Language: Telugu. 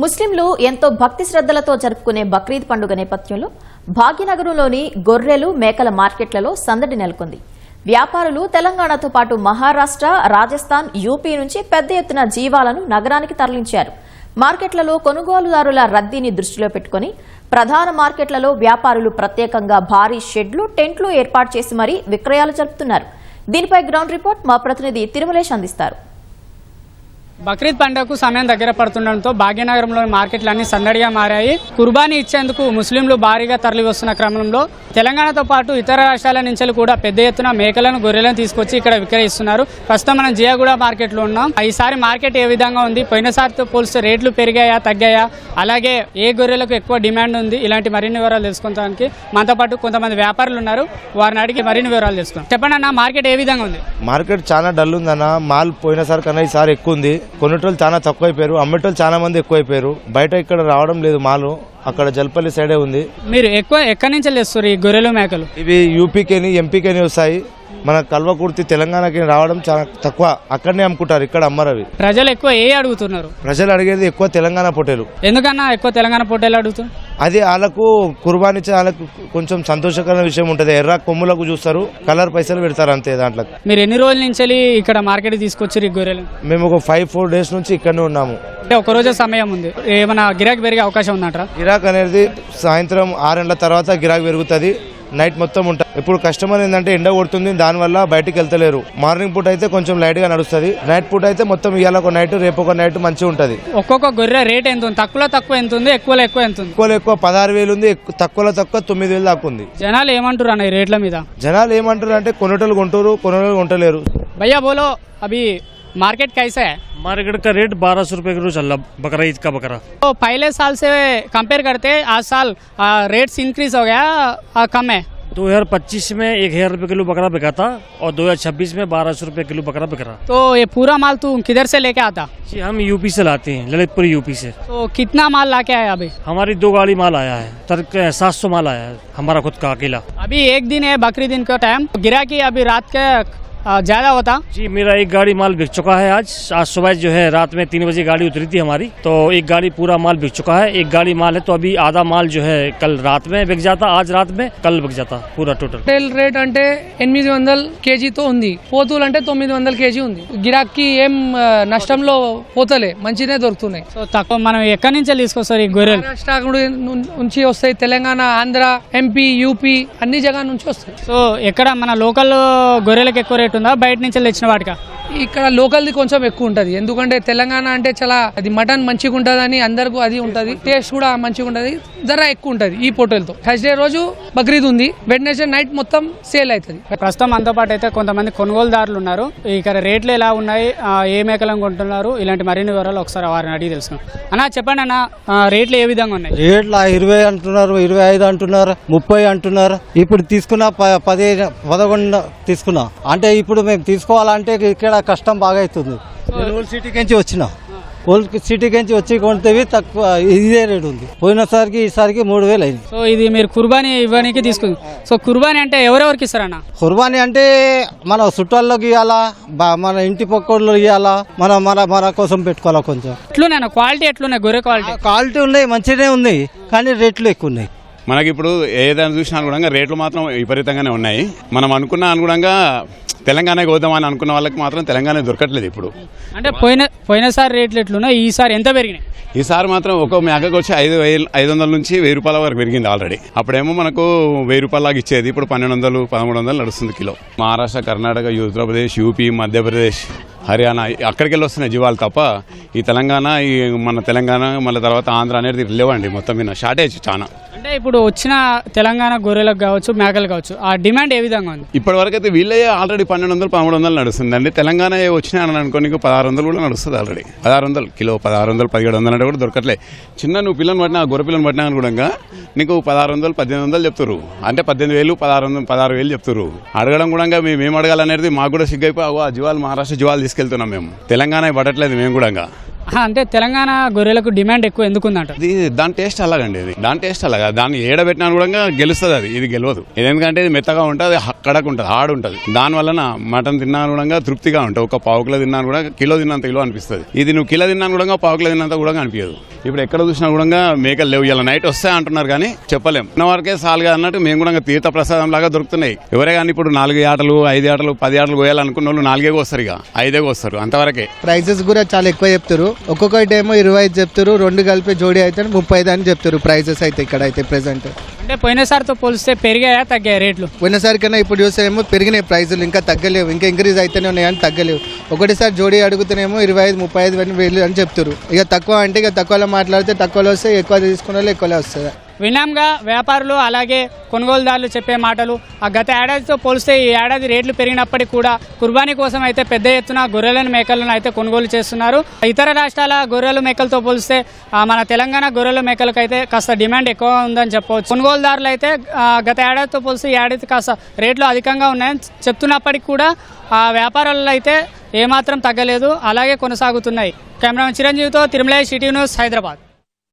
ముస్లింలు ఎంతో భక్తి శ్రద్దలతో జరుపుకునే బక్రీద్ పండుగ నేపథ్యంలో భాగ్యనగరంలోని గొర్రెలు మేకల మార్కెట్లలో సందడి నెలకొంది. వ్యాపారులు తెలంగాణతో పాటు మహారాష్ట్ర, రాజస్థాన్, యూపీ నుంచి పెద్ద ఎత్తున జీవాలను నగరానికి తరలించారు. మార్కెట్లలో కొనుగోలుదారుల రద్దీని దృష్టిలో పెట్టుకుని ప్రధాన మార్కెట్లలో వ్యాపారులు ప్రత్యేకంగా భారీ షెడ్లు, టెంట్లు ఏర్పాటు చేసి మరీ విక్రయాలు జరుపుతున్నారు. దీనిపై గ్రౌండ్ రిపోర్ట్ మా ప్రతినిధి తిరుమలేష్ అందిస్తారు. బక్రీద్ పండుగకు సమయం దగ్గర పడుతుండటంతో భాగ్యనగరంలోని మార్కెట్లన్నీ సందడిగా మారాయి. కుర్బానీ ఇచ్చేందుకు ముస్లింలు భారీగా తరలి వస్తున్న క్రమంలో తెలంగాణతో పాటు ఇతర రాష్ట్రాల నుంచి కూడా పెద్ద ఎత్తున మేకలను, గొర్రెలను తీసుకొచ్చి ఇక్కడ విక్రయిస్తున్నారు. ప్రస్తుతం మనం జియాగూడ మార్కెట్లో ఉన్నాం. ఈసారి మార్కెట్ ఏ విధంగా ఉంది, పోయినసారితో పోలిస్తే రేట్లు పెరిగాయా, తగ్గాయా, అలాగే ఏ గొర్రెలకు ఎక్కువ డిమాండ్ ఉంది, ఇలాంటి మరిన్ని వివరాలు తెలుసుకోవడానికి మనతో పాటు కొంతమంది వ్యాపారులు ఉన్నారు. వారిని అడిగి మరిన్ని వివరాలు తెలుసుకుంటాం. చెప్పండి అన్న, మార్కెట్ ఏ విధంగా ఉంది? మార్కెట్ చాలా డల్ ఉందన్న. మాల్ పోయినసారి కన్నా ఈసారి ఎక్కువ ఉంది. కొనేటోళ్ళు చాలా తక్కువైపోయారు, అమ్మేటోళ్ళు చాలా మంది ఎక్కువైపోయారు. బయట ఇక్కడ రావడం లేదు మాలు, అక్కడ జల్పల్లి సైడే ఉంది. మీరు ఎక్కడి నుంచి తెస్తారు ఈ గొర్రెలు, మేకలు? ఇవి యూపీకేని, ఎంపీకేని వస్తాయి. మన కల్వకుర్తి తెలంగాణకి రావడం చాలా తక్కువ, అక్కడనే అమ్ముకుంటారు, ఇక్కడ అమ్మరు. అవి ప్రజలు ఎక్కువ ఏ అడుగుతున్నారు? ప్రజలు అడిగేది ఎక్కువ తెలంగాణ పొట్టేలు. ఎందుకన్నా ఎక్కువ తెలంగాణ పొట్టేలు అడుగుతున్నారు? అది వాళ్ళకు కుర్బానీ వాళ్ళకు కొంచెం సంతోషకరమైన విషయం ఉంటుంది. ఎర్ర కొమ్ములకు చూస్తారు, కలర్ పైసలు పెడతారు, అంతే. దాంట్లో మీరు ఎన్ని రోజుల నుంచి ఇక్కడ మార్కెట్ తీసుకొచ్చారు ఈ గొర్రెలు? మేము ఒక 5-4 డేస్ నుంచి ఇక్కడనే ఉన్నాము. అంటే ఒక రోజు సమయం ఉంది, ఏమైనా గిరాకీ పెరిగే అవకాశం ఉందంటారా? గిరాక్ అనేది సాయంత్రం 6 గంటల తర్వాత గిరాకీ పెరుగుతుంది, నైట్ మొత్తం ఉంటుంది. ఇప్పుడు కస్టమర్ ఏంటంటే ఎండ కొడుతుంది, దానివల్ల బయటికి వెళ్తలేరు. మార్నింగ్ పూట అయితే కొంచెం లైట్ గా నడుస్తుంది, నైట్ పూట అయితే మొత్తం ఇవాళ ఒక నైట్, రేపు ఒక నైట్ మంచిగా ఉంటుంది. ఒక్కొక్క గొర్రె రేట్ ఎంత ఉంది? తక్కువ ఎంత ఉంది, ఎక్కువ ఎంత ఉంది? ఎక్కువ 16,000 ఉంది, తక్కువ 9,000 దాకా ఉంది. జనాలు ఏమంటారు అన్న ఈ రేట్ల మీద? జనాలు ఏమంటారు అంటే కొనేటోళ్ళు కొంటారు, కొనేటోళ్ళు కొంటలేరు. భయ్యా బోలో, అభి मार्केट कैसा है? मार्केट का रेट 1200 रुपए किलो चल रहा, बकरा ईद का बकरा। तो पहले साल से कंपेयर करते आज साल रेट्स इंक्रीज हो गया, कम है? 2025 में 1000 रुपए किलो बकरा बिका था और 2026 में 1200 रुपए किलो बकरा बिक रहा। तो ये पूरा माल तू किधर से लेके आता? जी हम यूपी से लाते हैं, ललितपुर यूपी से। तो कितना माल लाके आया अभी? हमारी 2 गाड़ी माल आया है, 700 माल आया है हमारा खुद का अकेला। अभी एक दिन है बकरीद दिन का टाइम, गिराकी अभी रात के ज्यादा होता? जी मेरा एक गाड़ी माल बिक चुका है। आज सुबह जो है रात में 3 बजे गाड़ी उतरी थी हमारी, तो एक गाड़ी पूरा माल बिक चुका है। एक गाड़ी माल है, तो अभी आधा माल जो है कल रात में बिक जाता, आज रात में, कल बिक जाता पूरा टोटल। टेल रेट అంటే 800 కేజీతో ఉంది, పోతులు అంటే 900 కేజీ ఉంది. గిరాకీ ఏం నష్టంలో పోతలే, మంచినే దొరుకుతున్నాయి. సో తక్కువ. మనం ఎక్కడి నుంచి తీసుకొస్తారు ఈ గొర్రెలు? మహారాష్ట్ర నుంచి వస్తాయి, తెలంగాణ, ఆంధ్ర, ఎంపీ, యూపీ అన్ని జగన్ నుంచి వస్తాయి. సో ఎక్కడ మన లోకల్ గొర్రెలకు ఎక్కువ రేట్ ఉందా, బయట నుంచి తెచ్చిన వాటికా? ఇక్కడ లోకల్ది కొంచెం ఎక్కువ ఉంటది, ఎందుకంటే తెలంగాణ అంటే చాలా అది మటన్ మంచిగా ఉంటది అని అందరికీ అది ఉంటది, టేస్ట్ కూడా మంచిగా ఉంటది, ధర ఎక్కువ ఉంటది ఈ పోటలతో. థర్స్డే రోజు బక్రీద్ ఉంది, వెడ్నెస్డే నైట్ మొత్తం సేల్ అవుతుంది. ప్రస్తుతం మనతో పాటు అయితే కొంతమంది కొనుగోలుదారులు ఉన్నారు. ఇక్కడ రేట్లు ఎలా ఉన్నాయి, ఏ మేకలను కొంటున్నారు, ఇలాంటి మరిన్ని వివరాలు ఒకసారి వారిని అడిగి తెలుసుకున్నాం. అన్న చెప్పండి అన్న, రేట్లు ఏ విధంగా ఉన్నాయి? రేట్లు 20 అంటున్నారు, 25 అంటున్నారు, 30 అంటున్నారు. ఇప్పుడు తీసుకున్నా 11 తీసుకున్నా. అంటే ఇప్పుడు మేము తీసుకోవాలంటే ఇక్కడ కష్టం బాగా అవుతుంది. ఓల్డ్ సిటీకి నుంచి వచ్చిన, ఓల్డ్ సిటీకి నుంచి వచ్చి కొంటేవి తక్కువ, ఇదే రేటు ఉంది. పోయినసారికి ఈసారికి 3,000 అయింది. సో ఇది మీరు కుర్బానీ ఇవ్వడానికి తీసుకుంది. సో కుర్బానీ అంటే ఎవరెవరికి ఇస్తారన్న? కుర్బానీ అంటే మన చుట్టాల్లోకి ఇవ్వాలా, మన ఇంటి పక్కల్లో ఇవ్వాలా, మన కోసం పెట్టుకోవాలా. కొంచెం ఎట్లున్నాయి క్వాలిటీ, ఎట్లున్నాయి గొర్రె క్వాలిటీ ఉన్నాయి, మంచిగానే ఉన్నాయి, కానీ రేట్లు ఎక్కువ ఉన్నాయి. మనకి ఇప్పుడు ఏదైనా చూసినా అనుగుణంగా రేట్లు మాత్రం విపరీతంగానే ఉన్నాయి. మనం అనుకున్న అనుగుణంగా తెలంగాణకి పోదామని అనుకున్న వాళ్ళకి మాత్రం తెలంగాణ దొరకట్లేదు ఇప్పుడు. అంటే పోయినసారి రేట్లు ఎట్లున్నాయి, ఈసారి ఎంత పెరిగినాయి? ఈసారి మాత్రం ఒక మేకకు వచ్చి 500 నుంచి 1000 రూపాయల వరకు పెరిగింది ఆల్రెడీ. అప్పుడేమో మనకు 1000 రూపాయలకి ఇచ్చేది, ఇప్పుడు 1200, 1300 నడుస్తుంది కిలో. మహారాష్ట్ర, కర్ణాటక, ఉత్తరప్రదేశ్, యూపీ, మధ్యప్రదేశ్, హర్యానా అక్కడికి వెళ్ళి వస్తున్నాయి జీవాలు తప్ప ఈ తెలంగాణ, ఈ మన తెలంగాణ మళ్ళీ తర్వాత ఆంధ్ర అనేది లేవండి. మొత్తం మీద షార్టేజ్ చాలా. అంటే ఇప్పుడు వచ్చిన తెలంగాణ గొర్రెలకు కావచ్చు, మేకలు కావచ్చు, ఆ డిమాండ్ ఏ విధంగా ఉంది? ఇప్పటి వరకు అయితే వీళ్ళే ఆల్రెడీ 1200, 1300 నడుస్తుంది అండి. తెలంగాణ వచ్చినాయని అనుకో, నీకు 1600 కూడా నడుస్తుంది ఆల్రెడీ. 1600 కిలో, 1600, 1700 అంటే కూడా దొరకట్లే. చిన్న నువ్వు పిల్లని పట్టినా, గొర్రె పిల్లని పట్టినా కూడా నీకు 1600, 1800 చెప్తారు. అంటే 18,000, 16,000 చెప్తారు. అడగడం కూడా మేము అడగాలనేది మాకు కూడా సిగ్గైపోయి ఆ జీవాలు మహారాష్ట్ర జీవాలు తీసుకెళ్తున్నాం మేము. తెలంగాణ పడట్లేదు మేము కూడా. అంటే తెలంగాణ గొర్రెలకు డిమాండ్ ఎక్కువ ఎందుకుందంట? దాని టేస్ట్ అలాగండి, దాని టేస్ట్ అలాగా. దాన్ని ఏడబెట్టినా కూడా గెలుస్తుంది అది, ఇది గెలవదు. ఎందుకంటే ఇది మెత్తగా ఉంటుంది, కడకు ఉంటుంది, హార్డ్ ఉంటుంది. దాని వలన మటన్ తిన్నా కూడా తృప్తిగా ఉంటుంది. ఒక పావు కిలో తిన్నా కూడా కిలో తిన్నంత కిలో అనిపిస్తుంది. ఇది నువ్వు కిలో తిన్నా కూడా పావు కిలో తిన్నంత కూడా అనిపించదు. ఇప్పుడు ఎక్కడ చూసినా కూడా మేకలు లేవు. ఇలా నైట్ వస్తాయి అంటున్నారు కానీ చెప్పలేం. ఉన్న వరకే సాలుగా అన్నట్టు మేము కూడా తీర్థ ప్రసాదం లాగా దొరుకుతున్నాయి. ఎవరే కానీ ఇప్పుడు 4 ఆటలు 5 ఆటలు 10 ఆటలు కోయాలనుకున్న వాళ్ళు 4 వస్తారు, ఇక 5 వస్తారు, అంతవరకే. ప్రైజెస్ కూడా చాలా ఎక్కువ చెప్తారు. ఒక్కొక్కటి ఏమో 25 చెప్తారు, 2 కలిపి జోడీ అయితే 35 అని చెప్తారు ప్రైజెస్ అయితే ఇక్కడ అయితే ప్రెసెంట్. అంటే పోయినసారితో పోలిస్తే పెరిగాయా తగ్గాయా రేట్లు? పోయినసారి కన్నా ఇప్పుడు చూస్తేనేమో పెరిగినాయి ప్రైజులు, ఇంకా తగ్గలేవు, ఇంకా ఇంక్రీజ్ అయితేనే ఉన్నాయి కానీ తగ్గలేవు. ఒకటిసారి జోడీ అడుగుతూనేమో 25-35 వేలు అని చెప్తారు. ఇక తక్కువ అంటే ఇక తక్కువలో మాట్లాడితే తక్కువలో వస్తాయి, ఎక్కువ తీసుకున్న వాళ్ళు ఎక్కువలో వస్తుంది. విన్నాంగా వ్యాపారులు అలాగే కొనుగోలుదారులు చెప్పే మాటలు. ఆ గత ఏడాదితో పోలిస్తే ఈ ఏడాది రేట్లు పెరిగినప్పటికీ కూడా కుర్బానీ కోసం అయితే పెద్ద ఎత్తున గొర్రెలను మేకలను అయితే కొనుగోలు చేస్తున్నారు. ఇతర రాష్ట్రాల గొర్రెలు మేకలతో పోలిస్తే మన తెలంగాణ గొర్రెల మేకలకు అయితే కాస్త డిమాండ్ ఎక్కువ ఉందని చెప్పవచ్చు. కొనుగోలుదారులు అయితే గత ఏడాదితో పోలిస్తే ఈ ఏడాది కాస్త రేట్లు అధికంగా ఉన్నాయని చెప్తున్నప్పటికీ కూడా వ్యాపారాలలో అయితే ఏమాత్రం తగ్గలేదు, అలాగే కొనసాగుతున్నాయి. కెమెరామెన్ చిరంజీవితో తిరుమల సిటీ న్యూస్, హైదరాబాద్.